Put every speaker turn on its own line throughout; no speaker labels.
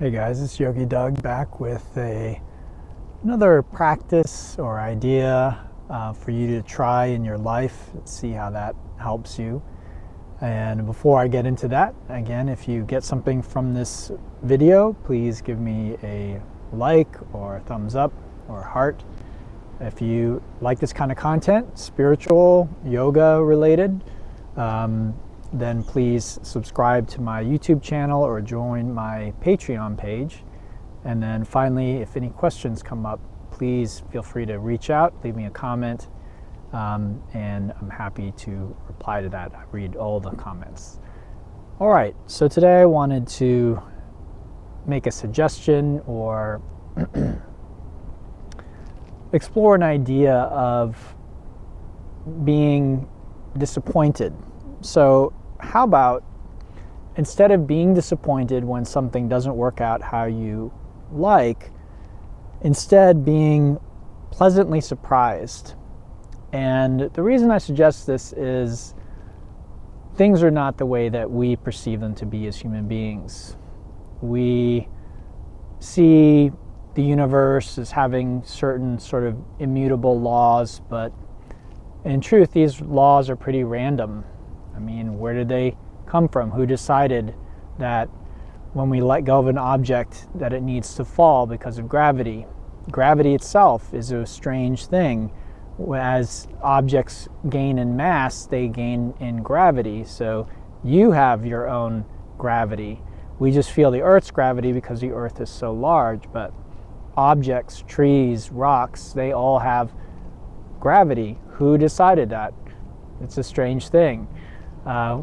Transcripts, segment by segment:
Hey guys, it's Yogi Doug back with another practice or idea for you to try in your life, see how that helps you. And before I get into that, again, if you get something from this video, please give me a like or a thumbs up or a heart. If you like this kind of content, spiritual, yoga related, then please subscribe to my YouTube channel or join my Patreon page. And then finally, if any questions come up, please feel free to reach out, leave me a comment, and I'm happy to reply to that. I read all the comments. All right, so today I wanted to make a suggestion or explore an idea of being disappointed. So how about, instead of being disappointed when something doesn't work out how you like, instead being pleasantly surprised. And the reason I suggest this is things are not the way that we perceive them to be as human beings. We see the universe as having certain sort of immutable laws, but in truth, these laws are pretty random. I mean, where did they come from? Who decided that when we let go of an object that it needs to fall because of gravity? Gravity itself is a strange thing. As objects gain in mass, they gain in gravity. So you have your own gravity. We just feel the Earth's gravity because the Earth is so large, but objects, trees, rocks, they all have gravity. Who decided that? It's a strange thing.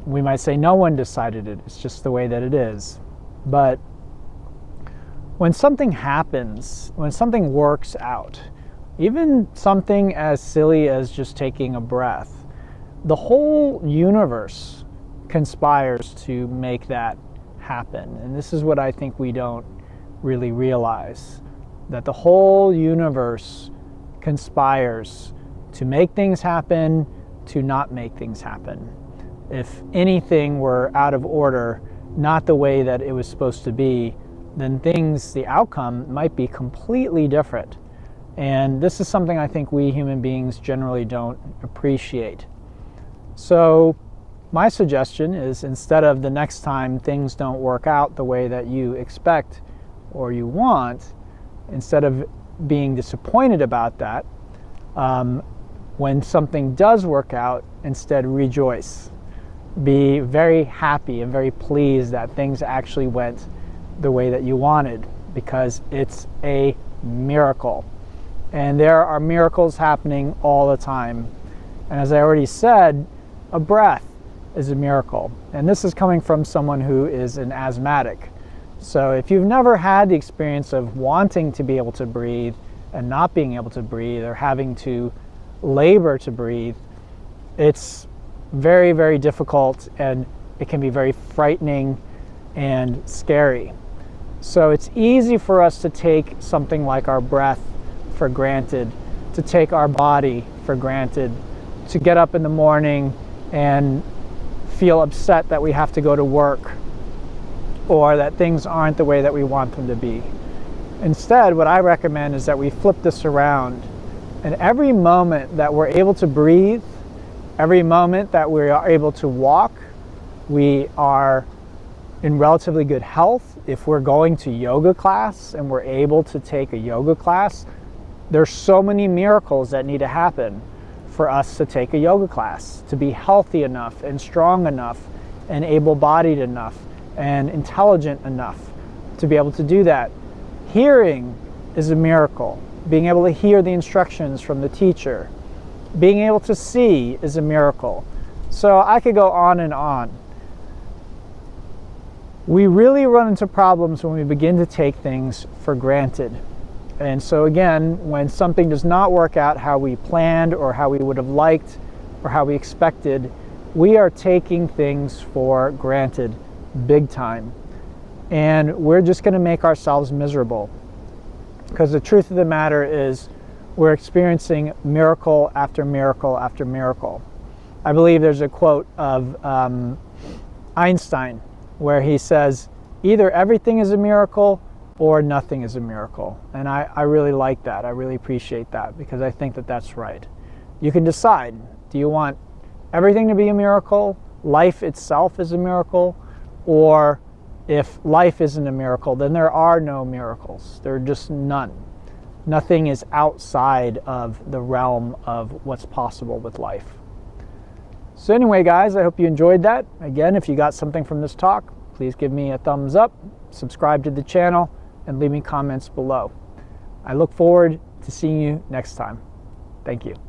We might say no one decided it. It's just the way that it is. But when something happens, when something works out, even something as silly as just taking a breath, the whole universe conspires to make that happen. And this is what I think we don't really realize, that the whole universe conspires to make things happen, to not make things happen. If anything were out of order, not the way that it was supposed to be, then things, the outcome might be completely different. And this is something I think we human beings generally don't appreciate. So my suggestion is, instead of the next time things don't work out the way that you expect or you want, instead of being disappointed about that, when something does work out, instead rejoice. Be very happy and very pleased that things actually went the way that you wanted, because it's a miracle. And there are miracles happening all the time. And as I already said, a breath is a miracle. And this is coming from someone who is an asthmatic. So if you've never had the experience of wanting to be able to breathe and not being able to breathe, or having to labor to breathe, it's very, very difficult, and it can be very frightening and scary. So it's easy for us to take something like our breath for granted, to take our body for granted, to get up in the morning and feel upset that we have to go to work, or that things aren't the way that we want them to be. Instead, what I recommend is that we flip this around, and every moment that we're able to breathe, every moment that we are able to walk, we are in relatively good health. If we're going to yoga class and we're able to take a yoga class, there's so many miracles that need to happen for us to take a yoga class, to be healthy enough and strong enough and able-bodied enough and intelligent enough to be able to do that. Hearing is a miracle. Being able to hear the instructions from the teacher. Being able to see is a miracle. So I could go on and on. We really run into problems when we begin to take things for granted. And so again, when something does not work out how we planned or how we would have liked or how we expected, we are taking things for granted big time. And we're just going to make ourselves miserable. Because the truth of the matter is, we're experiencing miracle after miracle after miracle. I believe there's a quote of Einstein where he says, either everything is a miracle or nothing is a miracle. And I really like that. I really appreciate that, because I think that that's right. You can decide, do you want everything to be a miracle, life itself is a miracle, or if life isn't a miracle, then there are no miracles. There are just none. Nothing is outside of the realm of what's possible with life. So anyway, guys, I hope you enjoyed that. Again, if you got something from this talk, please give me a thumbs up, subscribe to the channel, and leave me comments below. I look forward to seeing you next time. Thank you.